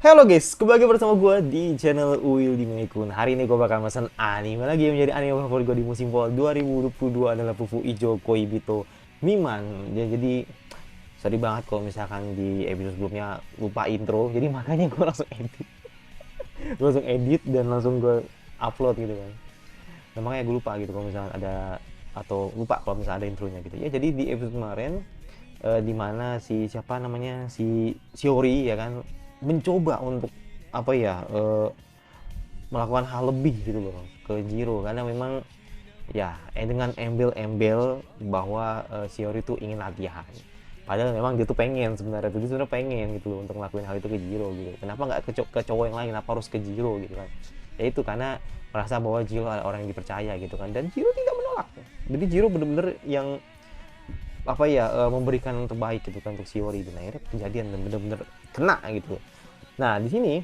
Halo guys, kembali bersama gue di channel Uil di Minikun. Hari ini gue bakal mesen anime lagi yang menjadi anime favorit gue di musim fall 2022 adalah Fufu Ijo Koibito Miman. Jadi sedih banget kalau misalkan di episode sebelumnya lupa intro, jadi makanya gue langsung edit. Gue langsung edit dan langsung gue upload gitu kan. Nah, makanya gue lupa gitu kalau misalkan ada, atau lupa kalau misalkan ada intronya gitu. Ya jadi di episode kemarin di mana si siapa namanya si Shiori ya kan mencoba untuk apa ya melakukan hal lebih gitu loh ke Jiro, karena memang ya dengan embel-embel bahwa Shiori tuh ingin latihan, padahal memang dia tuh pengen sebenarnya, dia sebenarnya pengen gitu loh untuk ngelakuin hal itu ke Jiro gitu. Kenapa nggak ke cowok yang lain, kenapa harus ke Jiro gitu kan? Ya itu karena merasa bahwa Jiro adalah orang yang dipercaya gitu kan, dan Jiro tidak menolak. Jadi Jiro bener-bener yang apa ya memberikan yang terbaik gitu kan untuk Shiori, dan akhirnya kejadian dan bener-bener kena gitu. Nah di sini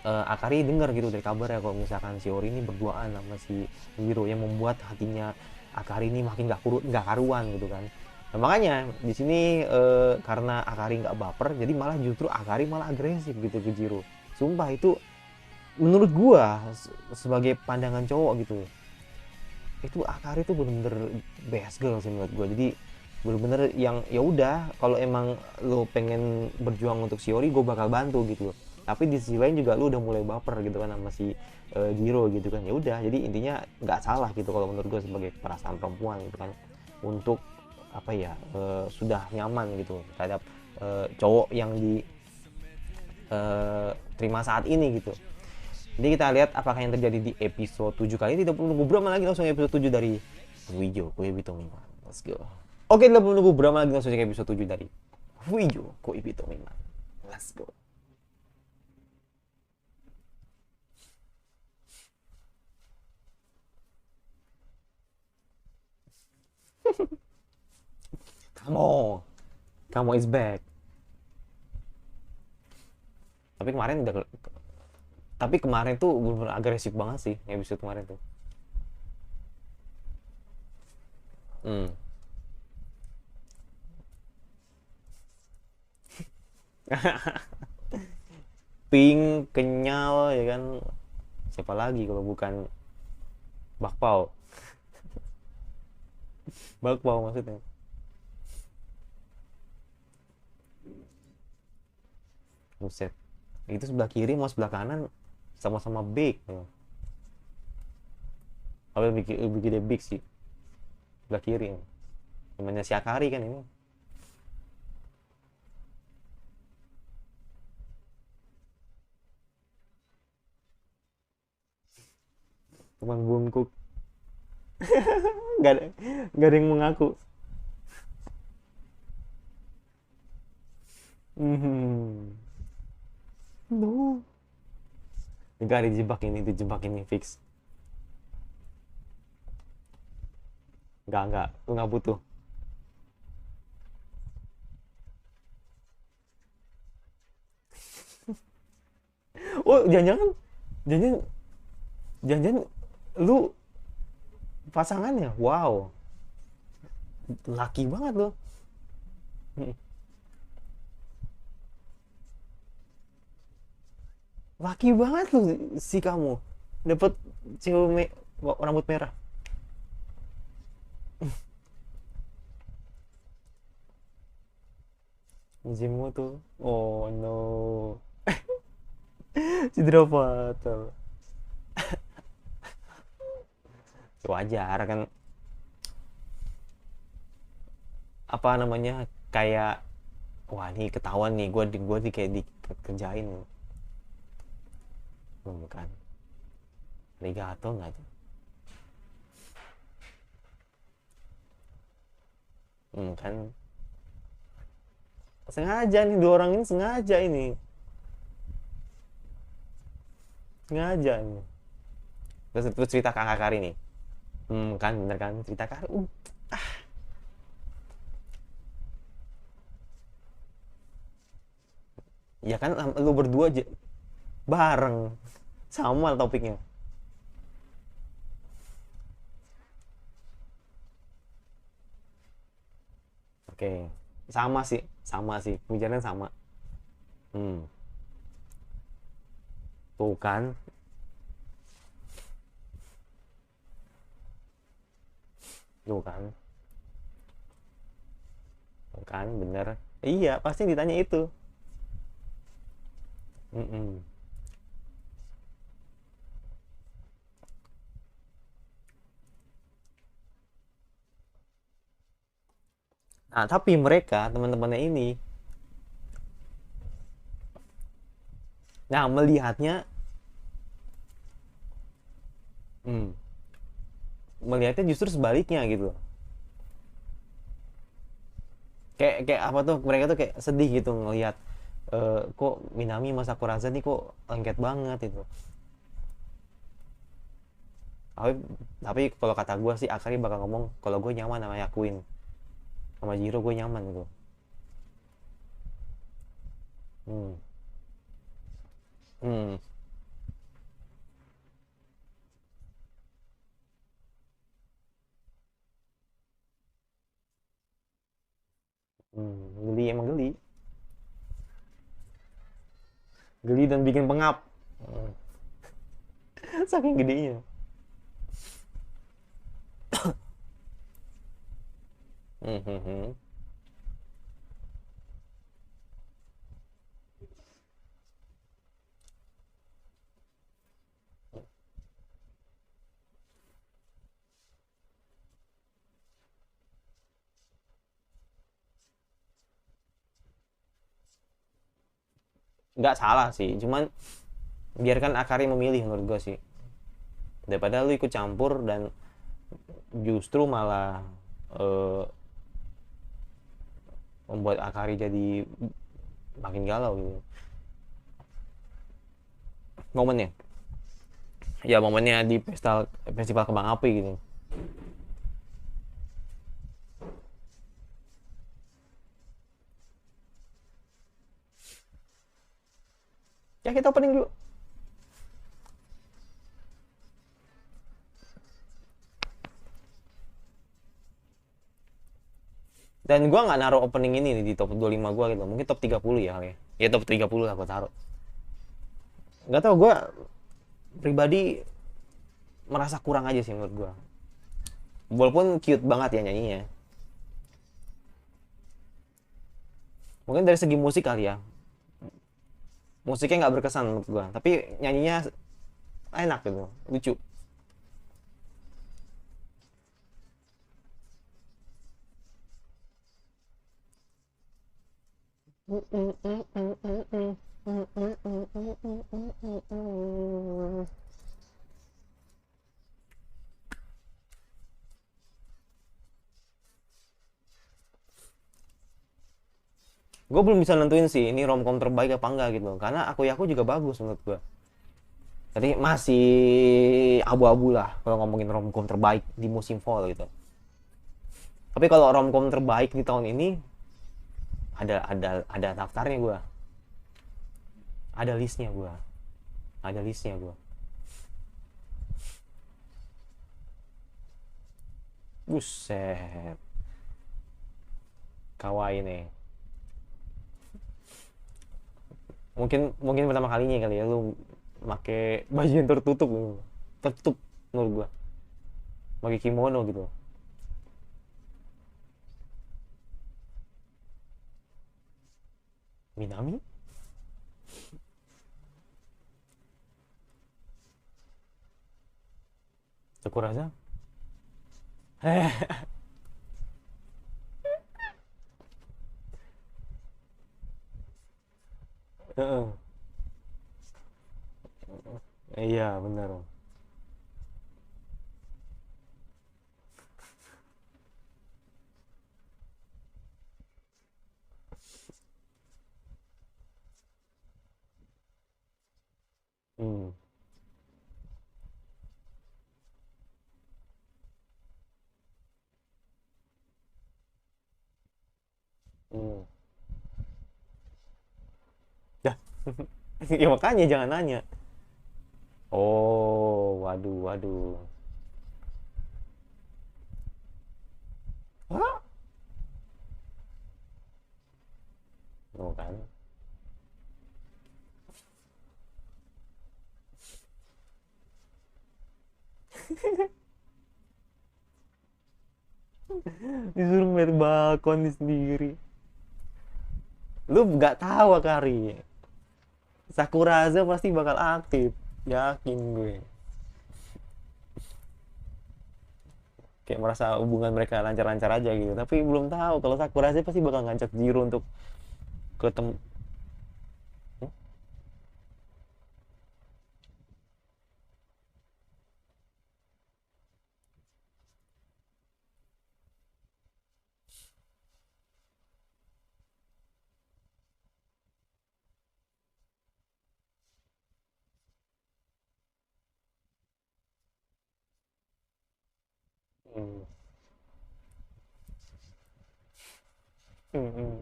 Akari dengar gitu dari kabar ya kalau misalkan Shiori ini berduaan sama si Hiro, yang membuat hatinya Akari ini makin nggak karuan gitu kan. Nah, makanya di sini karena Akari nggak baper, jadi malah justru Akari malah agresif gitu ke Jiro. Sumpah itu menurut gua sebagai pandangan cowok gitu, itu Akari tuh bener-bener best girl sih menurut gua. Jadi bener-bener yang ya udah, kalau emang lo pengen berjuang untuk Shiori, gue bakal bantu gitu loh. Tapi di sisi lain juga lo udah mulai baper gitu kan sama si Jiro gitu kan. Ya udah, jadi intinya nggak salah gitu kalau menurut gue sebagai perasaan perempuan gitu kan, untuk apa ya sudah nyaman gitu terhadap cowok yang di terima saat ini gitu. Jadi kita lihat apakah yang terjadi di episode 7 kali ini. Tidak perlu nunggu berapa lagi, langsung episode 7 dari Fuijo Koibito Miman. Let's go. Oke, tidak perlu nunggu berapa lagi, langsung ke episode 7 dari Fuijo Koibito Miman. Let's go. Kamu, kamu is back. Tapi kemarin udah, tapi kemarin tuh bener-bener agresif banget sih episode kemarin tuh. Hmm. Pink, kenyal ya kan. Siapa lagi kalau bukan Bakpao. Bakpao maksudnya. Buset. Itu sebelah kiri mau sebelah kanan sama-sama big. Apa lebih gede big sih sebelah kiri. Namanya si Akari kan ini. Teman bungkuk. Gak ada, gak ada yang mengaku. Hmm. No. Gak dijebak ini fix. Enggak, lu nggak butuh. Oh, jangan, jangan, lu pasangannya, wow, laki banget lo. Laki banget lu si kamu, dapat cewek rambut merah. Jimu tuh, oh no, cedera fatal. Wajar kan, apa namanya, kayak wah nih ketahuan nih, gue di kayak dikerjain. Bukan Arigato nggak tuh? Kan sengaja nih, dua orang ini sengaja ini, sengaja ini. Terus cerita kakak Kari nih. Kan bener kan cerita Kari. Ya kan lu berdua aja bareng, sama topiknya. Oke, sama sih, pembicaraan sama. Hmm, tuh kan, tuh kan, tuh kan, bener. Iya, pasti ditanya itu. Mm-mm. Nah, tapi mereka, teman-temannya ini, nah melihatnya, hmm, melihatnya justru sebaliknya gitu. Kayak apa tuh, mereka tuh kayak sedih gitu ngelihat kok Minami sama Sakuraza nih kok lengket banget itu. Tapi kalau kata gue sih Akari bakal ngomong kalau gue nyaman sama Yakuin, sama Jiro gue nyaman gitu. Hmm. Hmm. Geli, emang geli. Geli dan bikin pengap. Hmm. Saking gedenya. Hmm, hmm, hmm. Nggak salah sih, cuman biarkan Akari memilih menurut gue sih, daripada lu ikut campur dan justru malah eh, membuat Akari jadi makin galau gitu momennya. Ya momennya di festival kembang api gitu. Ya kita opening dulu. Dan gue nggak naruh opening ini nih di top 25 gue gitu, mungkin top 30 ya kali ya. Ya top 30 lah gue taruh. Nggak tau, gue pribadi merasa kurang aja sih menurut gue, walaupun cute banget ya nyanyinya. Mungkin dari segi musik kali ya, musiknya nggak berkesan menurut gue, tapi nyanyinya enak gitu, lucu. Gue belum bisa nentuin sih ini romcom terbaik apa enggak gitu, karena aku juga bagus menurut gue. Jadi masih abu-abu lah kalau ngomongin romcom terbaik di musim fall gitu. Tapi kalau romcom terbaik di tahun ini ada daftarnya gue, ada listnya gue, ada listnya gue. Buset, kawaii nih. Mungkin mungkin pertama kalinya kali ya lu make baju yang tertutup gitu. Tertutup menurut gua. Pakai kimono gitu. Minami? Sakuraza? Heeh. Iya, benar. Hmm. Hmm. Ya, ya makanya jangan nanya. Oh, waduh, waduh. Hah? Tuh kan. Disuruh ngeliat balkon sendiri. Lu nggak tahu Akari, Sakuraza pasti bakal aktif, yakin gue. Kayak merasa hubungan mereka lancar-lancar aja gitu, tapi belum tahu kalau Sakuraza pasti bakal ngajak Jiro untuk ketemu. Hmm. Hmm, hmm.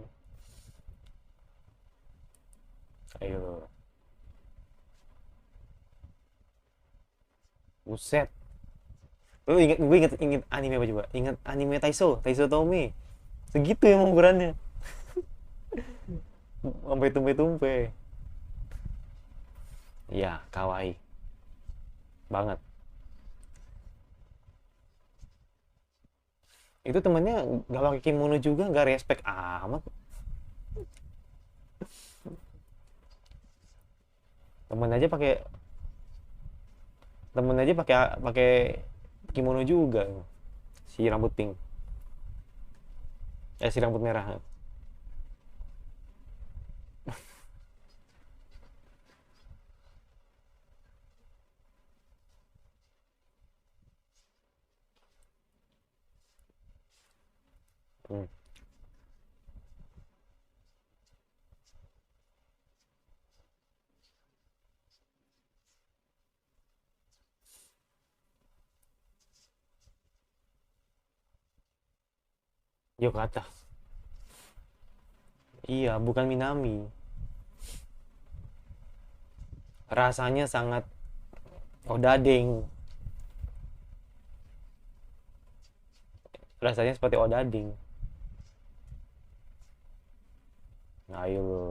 Ayo, buset. Lu inget, gue inget anime apa coba? Inget anime Taiso Tome. Segitu emang ukurannya, sampai tumpe-tumpe. Iya, kawaii banget. Itu temennya gak pakai kimono juga, gak respect amat. Temen aja pakai temen aja pakai pakai kimono juga. Si rambut pink, si rambut merah. Hmm. Yokata. Iya, bukan Minami. Rasanya sangat odading. Rasanya seperti odading. Ayo lo,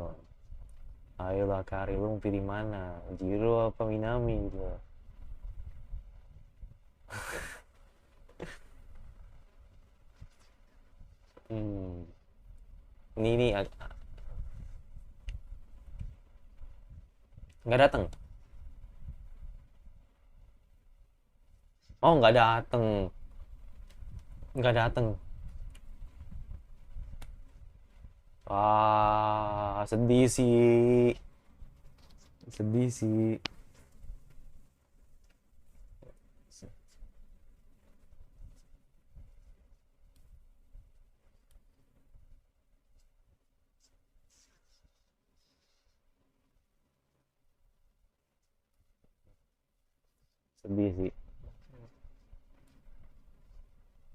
ayo lah Kari, lu mau pilih mana? Jiro apa Minami gitu. Hmm. Ini nggak datang. Oh, nggak datang. Nggak datang. Wah, sedih sih. Sedih sih. Sedih sih.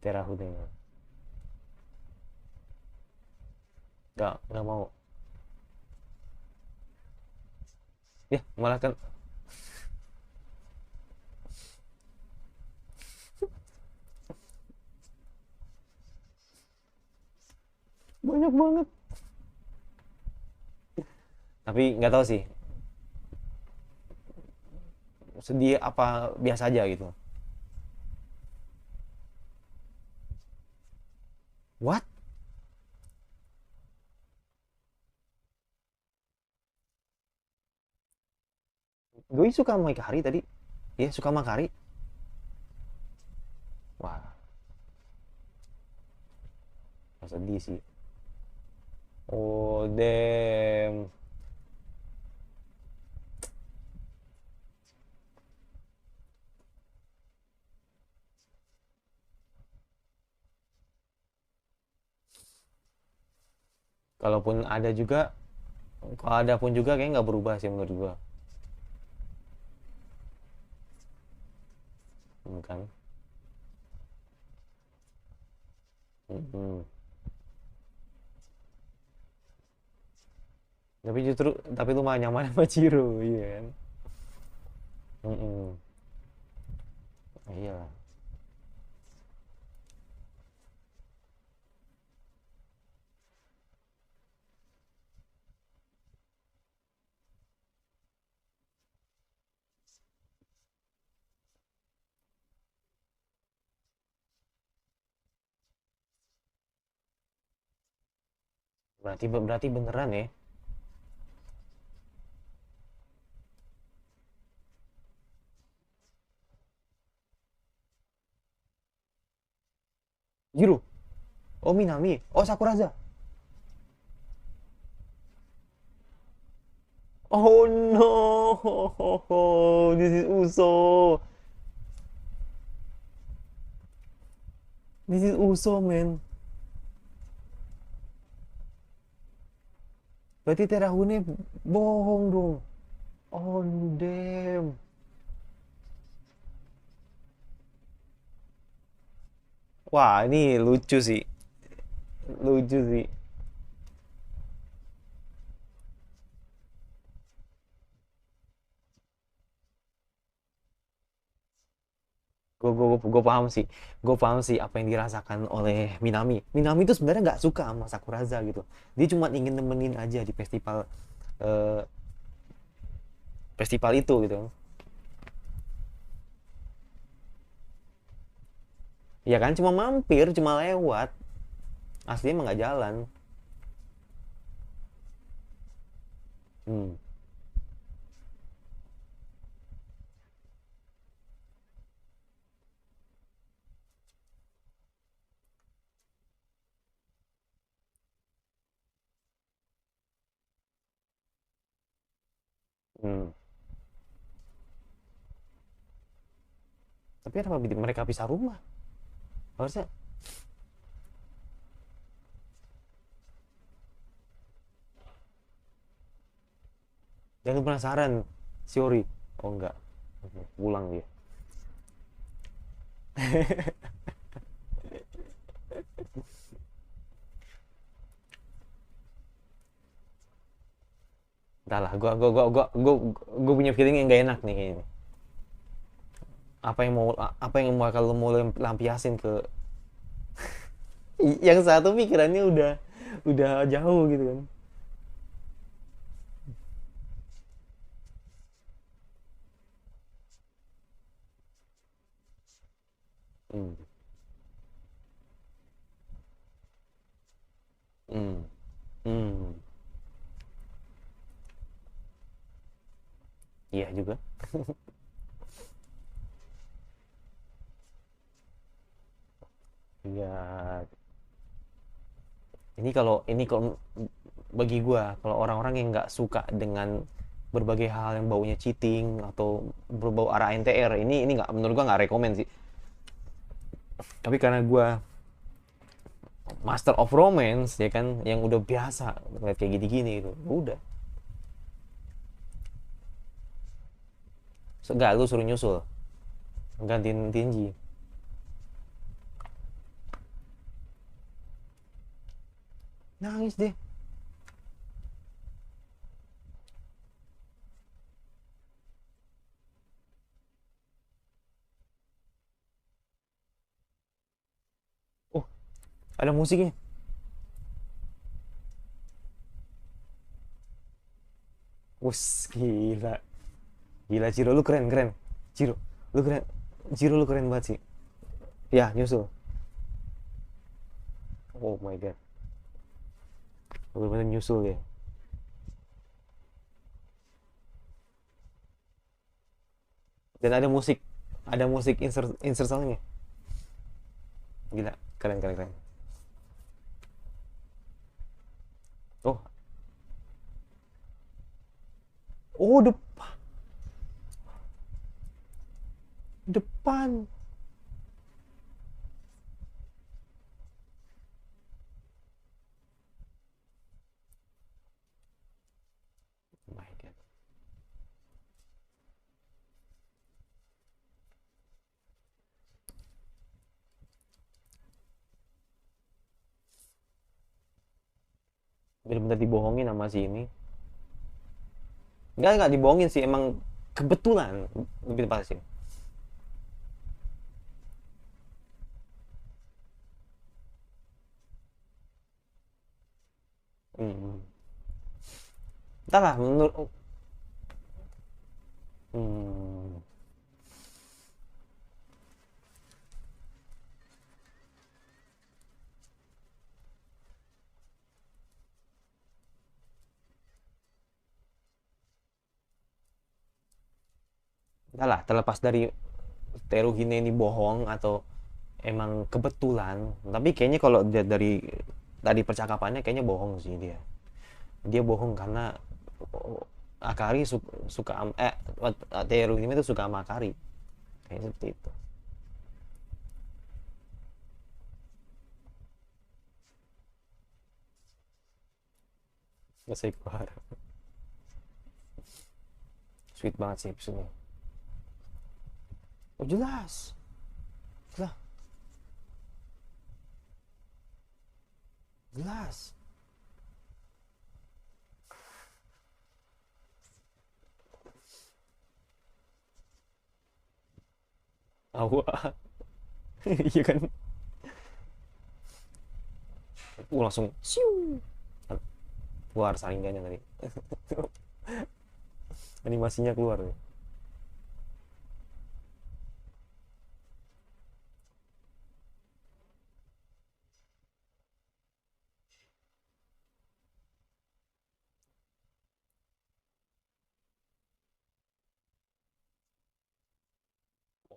Terahude. Nggak mau. Ya, malah kan banyak banget. Tapi nggak tahu sih, sedih apa biasa aja gitu. What? Gue suka sama Ikari tadi. Ya, suka sama Kari. Wah, sedih sih. Oh, damn. Kalaupun ada juga, kalau ada pun juga kayak nggak berubah sih menurut gua. Kan? Mm-mm. Tapi justru, tapi lu mah nyaman sama Ciro, iya kan? Mm-mm. Iya. Berarti berarti beneran ya. Jiro. Oh Minami. Oh Sakuraza. Oh no. This is Uso. This is Uso, man. Berarti Terahune bohong dong. Oh damn. Wah, ini lucu sih. Lucu sih. Gue paham sih. Gue paham sih apa yang dirasakan oleh Minami. Minami itu sebenarnya nggak suka sama Sakuraza gitu. Dia cuma ingin nemenin aja di eh, festival itu gitu. Ya kan cuma mampir, cuma lewat. Aslinya emang nggak jalan. Hmm. Hmm. Tapi kenapa mereka pisah rumah? Harusnya. Jangan penasaran, Shiori. Oh enggak. Pulang dia. Entahlah, gua punya feeling yang gak enak nih kayaknya. Apa yang mau kalau mau lampiasin ke yang satu pikirannya udah jauh gitu kan. Hmm. Hmm. Hmm. Iya juga. Iya. Ini kalau bagi gua kalau orang-orang yang nggak suka dengan berbagai hal yang baunya cheating atau berbau arah NTR ini nggak, menurut gua nggak rekomen sih. Tapi karena gua master of romance ya kan, yang udah biasa ngeliat kayak gini-gini itu udah. Enggak, lu suruh nyusul gantiin Tinji. Nangis deh. Oh, ada musiknya. Wus, gila. Gila, Ciro lu keren, keren. Ciro, lu keren. Ciro lu keren banget sih. Ya, nyusul. Oh my god. Bener-bener nyusul ya. Dan ada musik insert songnya. Gila, keren, keren, keren. Oh, oh depan. Oh my god. Bener-bener dibohongin sama si ini. Enggak dibohongin sih, emang kebetulan lebih tepat sih. Hmm. Entahlah menurut. Hmm. entahlah, terlepas dari Teruhine ini bohong atau emang kebetulan, tapi kayaknya kalau dari tadi percakapannya kayaknya bohong sih dia. Dia bohong karena oh, Akari suka Teruhime itu suka sama Akari, kayaknya seperti itu. Nggak saya keluar. Sweet banget sih episode. Oh jelas lah, jelas. Awak. Iya kan. Langsung siu keluar saringannya tadi. Animasinya keluar nih.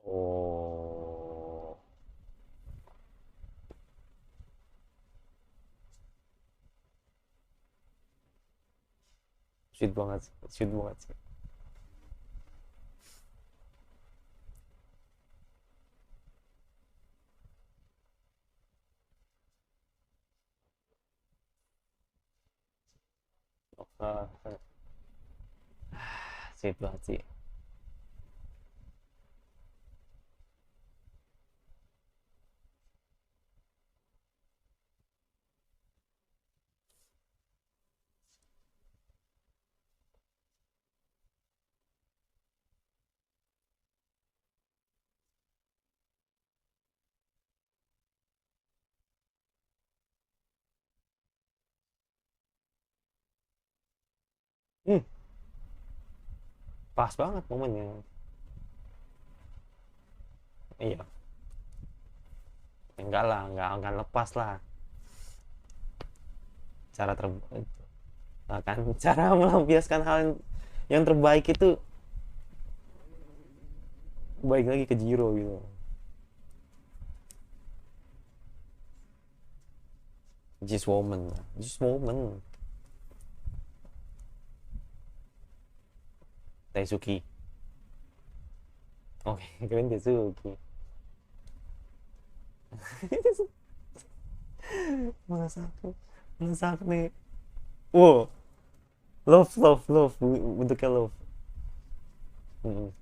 Oh, sweet banget, sweet banget sih. Ah, sweet banget sih. Hmm, pas banget momennya. Iya, enggak lah, enggak akan lepas lah. Cara akan cara melampiaskan hal yang terbaik itu baik lagi ke Jiro gitu. Just woman, just woman. Daisuki. Oke, keren Daisuki. Mengesahkan, mengesahkan nih. Wow, love, love, love, bentuknya love. Mm.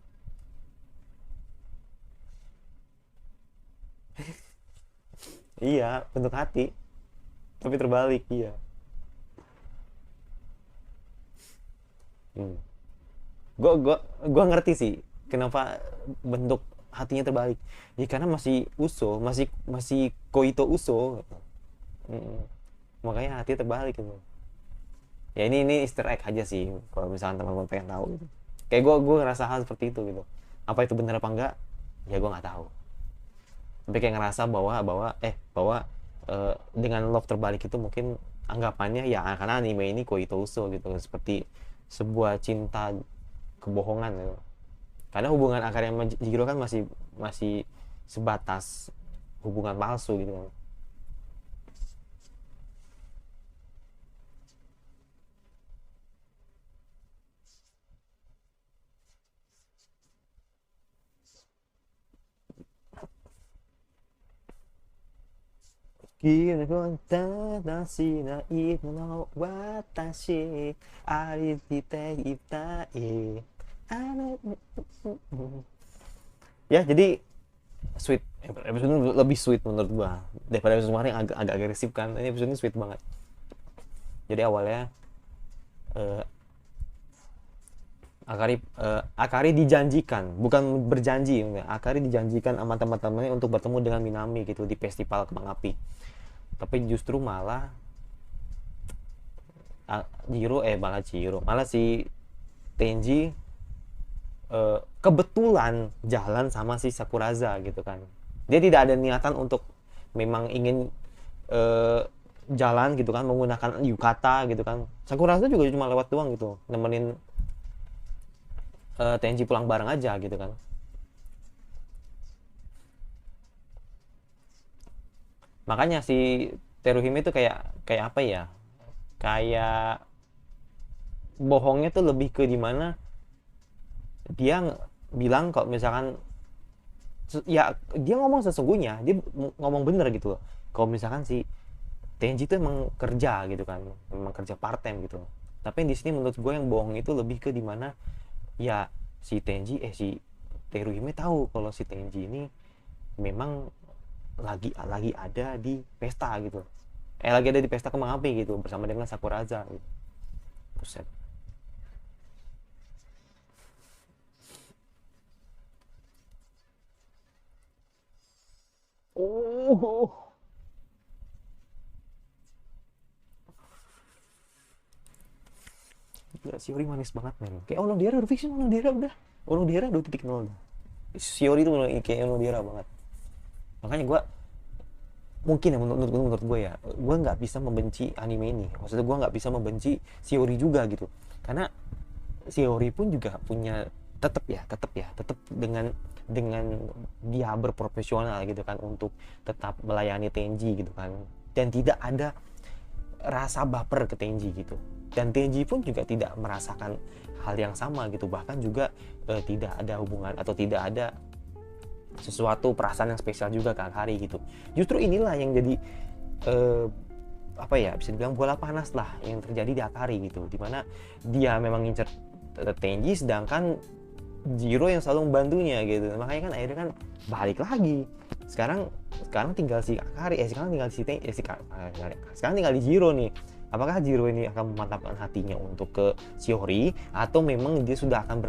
Iya, bentuk hati, tapi terbalik, iya. Hmm. Gua ngerti sih kenapa bentuk hatinya terbalik. Ya karena masih Uso, masih masih Koito Uso. Mm. Makanya hati terbalik gitu. Ya ini Easter egg aja sih kalau misalnya teman-teman pengen tahu gitu. Kayak gue ngerasa hal seperti itu gitu. Apa itu benar apa enggak? Ya gue nggak tahu. Tapi kayak ngerasa bahwa dengan love terbalik itu mungkin anggapannya ya karena anime ini Koito Uso gitu, seperti sebuah cinta kebohongan gitu. Karena hubungan Akari sama Jiro kan masih masih sebatas hubungan palsu gitu kan. Kira tadasi nai no watashi arite itai. Ya jadi sweet, episode ini lebih sweet menurut gua daripada episode kemarin yang agak agresif kan. Ini episode ini sweet banget. Jadi awalnya eh, Akari dijanjikan, bukan berjanji, Akari dijanjikan sama teman-temannya untuk bertemu dengan Minami gitu di festival kembang api. Tapi justru malah malah si Tenji kebetulan jalan sama si Sakuraza gitu kan. Dia tidak ada niatan untuk memang ingin eh, jalan gitu kan menggunakan yukata gitu kan. Sakuraza juga cuma lewat doang gitu, nemenin Tenji pulang bareng aja gitu kan. Makanya si Teruhime itu kayak kayak apa ya, kayak bohongnya tuh lebih ke dimana dia bilang kalau misalkan ya dia ngomong sesungguhnya, dia ngomong bener gitu loh. Kalau misalkan si Tenji itu emang kerja gitu kan, emang kerja part time gitu. Tapi di sini menurut gue yang bohong itu lebih ke dimana ya si Tenji si Teruhime tahu kalau si Tenji ini memang lagi ada di pesta gitu. Lagi ada di pesta kembang api gitu bersama dengan Sakuraza gitu. Buset. Oh, gila, Shiori manis banget men. Kayak Onodera udah fix, Onodera udah. Onodera 2.0 dah. Shiori itu kayak Onodera banget. Makanya gue mungkin ya menurut gue ya, gue nggak bisa membenci anime ini. Maksudnya gue nggak bisa membenci Shiori juga gitu. Karena Shiori pun juga punya tetap dengan dia berprofesional gitu kan untuk tetap melayani Tenji gitu kan, dan tidak ada rasa baper ke Tenji gitu, dan Tenji pun juga tidak merasakan hal yang sama gitu, bahkan juga tidak ada hubungan atau tidak ada sesuatu perasaan yang spesial juga ke Akari gitu. Justru inilah yang jadi apa ya, bisa dibilang bola panas lah yang terjadi di Akari gitu, dimana dia memang ngincer Tenji sedangkan Jiro yang selalu membantunya gitu. Makanya kan akhirnya kan balik lagi. Sekarang tinggal si Akari, sekarang tinggal si sekarang tinggal di Jiro nih. Apakah Jiro ini akan memantapkan hatinya untuk ke Shiori, atau memang dia sudah akan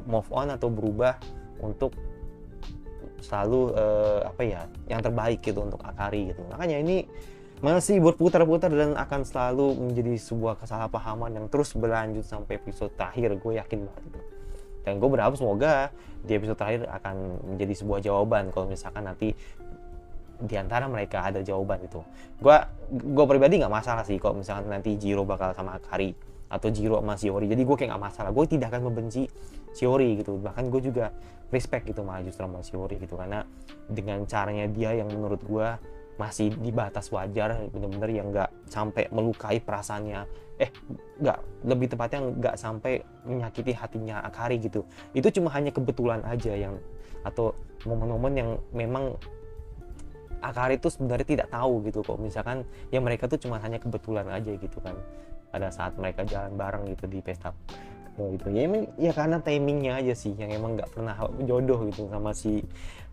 move on atau berubah untuk selalu apa ya, yang terbaik gitu untuk Akari gitu. Makanya ini masih berputar-putar dan akan selalu menjadi sebuah kesalahpahaman yang terus berlanjut sampai episode terakhir, gue yakin banget gitu. Dan gue berharap semoga di episode terakhir akan menjadi sebuah jawaban kalau misalkan nanti di antara mereka ada jawaban itu. Gue pribadi nggak masalah sih kalau misalkan nanti Jiro bakal sama Akari atau Jiro sama Shiori. Jadi gue kayak nggak masalah. Gue tidak akan membenci Shiori gitu. Bahkan gue juga respect gitu malah justru sama Shiori gitu, karena dengan caranya dia yang menurut gue masih di batas wajar, bener-bener yang nggak sampai melukai perasaannya, nggak, lebih tepatnya nggak sampai menyakiti hatinya Akari gitu. Itu cuma hanya kebetulan aja yang, atau momen-momen yang memang Akari tuh sebenarnya tidak tahu gitu kok, misalkan ya mereka tuh cuma hanya kebetulan aja gitu kan pada saat mereka jalan bareng gitu di pesta gitu ya. Ya karena timingnya aja sih yang emang nggak pernah jodoh gitu sama si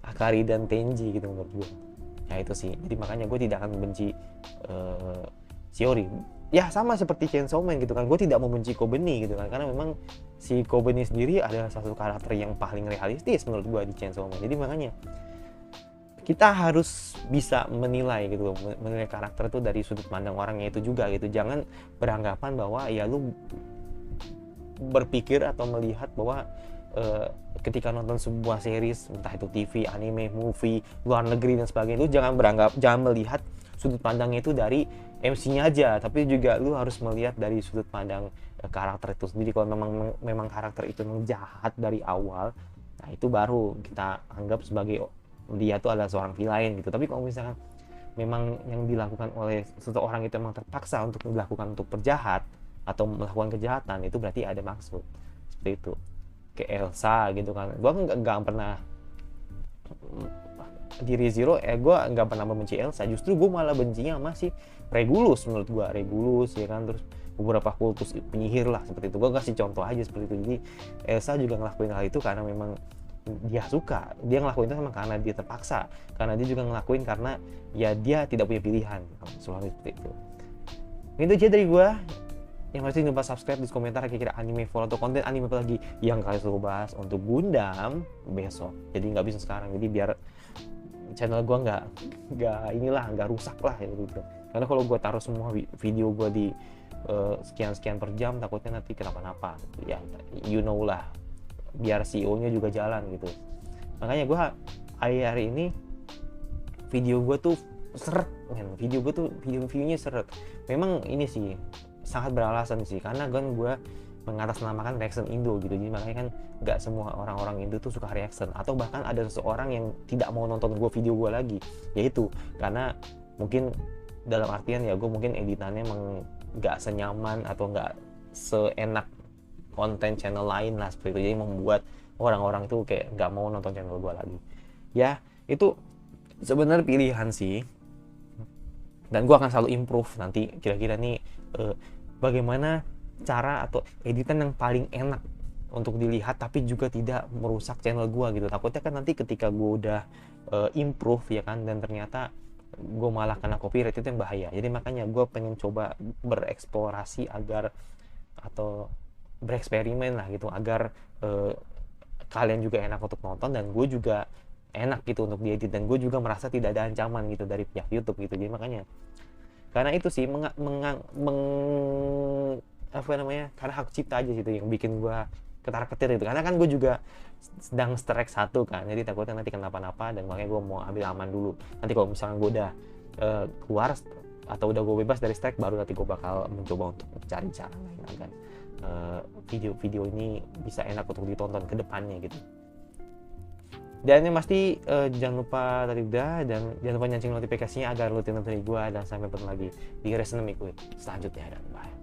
Akari dan Tenji gitu menurut gue. Ya itu sih, jadi makanya gue tidak akan membenci Shiori. Ya sama seperti Chainsaw Man gitu kan, gue tidak membenci Kobeni gitu kan, karena memang si Kobeni sendiri adalah satu karakter yang paling realistis menurut gue di Chainsaw Man. Jadi makanya kita harus bisa menilai gitu, menilai karakter itu dari sudut pandang orangnya itu juga gitu. Jangan beranggapan bahwa ya lu berpikir atau melihat bahwa ketika nonton sebuah series, entah itu TV, anime, movie, luar negeri dan sebagainya, lu jangan melihat sudut pandangnya itu dari MC-nya aja, tapi juga lu harus melihat dari sudut pandang karakter itu sendiri. Kalau memang karakter itu memang jahat dari awal, nah itu baru kita anggap sebagai dia tuh adalah seorang villain gitu. Tapi kalau misalkan memang yang dilakukan oleh seseorang itu memang terpaksa untuk dilakukan untuk berjahat atau melakukan kejahatan, itu berarti ada maksud seperti itu. Kayak Elsa gitu kan, gue nggak pernah di ReZero, gue nggak pernah membenci Elsa, justru gue malah bencinya sama si Regulus. Menurut gue Regulus ya kan, terus beberapa kultus penyihir lah seperti itu. Gue kasih contoh aja seperti itu. Jadi Elsa juga ngelakuin hal itu karena memang dia suka, dia ngelakuin itu memang karena dia terpaksa, karena dia juga ngelakuin karena ya dia tidak punya pilihan, selalu seperti itu. Itu aja dari gue. Yang pasti jangan lupa subscribe, di komentar kira-kira anime full atau konten anime apa lagi yang kalian suruh bahas untuk Gundam besok. Jadi nggak bisa sekarang, jadi biar channel gue nggak rusak lah ya gitu. Karena kalau gue taruh semua video gue di sekian per jam, takutnya nanti kenapa-napa ya, you know lah, biar CEO-nya juga jalan gitu. Makanya gue hari ini video gue tuh seret, video-nya seret. Memang ini sih sangat beralasan sih, karena kan gue mengatasnamakan reaction Indo gitu. Jadi makanya kan nggak semua orang-orang Indo tuh suka reaction, atau bahkan ada seseorang yang tidak mau nonton video gue lagi, yaitu karena mungkin dalam artian ya gue mungkin editannya emang nggak senyaman atau nggak seenak konten channel lain lah seperti itu, jadi membuat orang-orang tuh kayak nggak mau nonton channel gue lagi. Ya itu sebenarnya pilihan sih, dan gue akan selalu improve nanti kira-kira nih bagaimana cara atau editan yang paling enak untuk dilihat tapi juga tidak merusak channel gue gitu. Takutnya kan nanti ketika gue udah improve ya kan, dan ternyata gue malah kena copyright, itu yang bahaya. Jadi makanya gue pengen coba bereksplorasi agar, atau bereksperimen lah gitu, agar kalian juga enak untuk nonton dan gue juga enak gitu untuk diedit, dan gue juga merasa tidak ada ancaman gitu dari pihak YouTube gitu. Jadi makanya karena itu sih apa namanya, karena hak cipta aja gitu yang bikin gue ketar-ketir itu, karena kan gue juga sedang strike 1 kan, jadi takutnya nanti kenapa-napa, dan makanya gue mau ambil aman dulu. Nanti kalau misalnya gue udah keluar atau udah gue bebas dari strike, baru nanti gue bakal mencoba untuk mencari cara lain agar video-video ini bisa enak untuk ditonton ke depannya gitu. Dan yang pasti jangan lupa tadi udah, dan jangan lupa nyacing notifikasinya agar rutin nonton gue, dan sampai bertemu lagi di Reason Week selanjutnya, dan bye.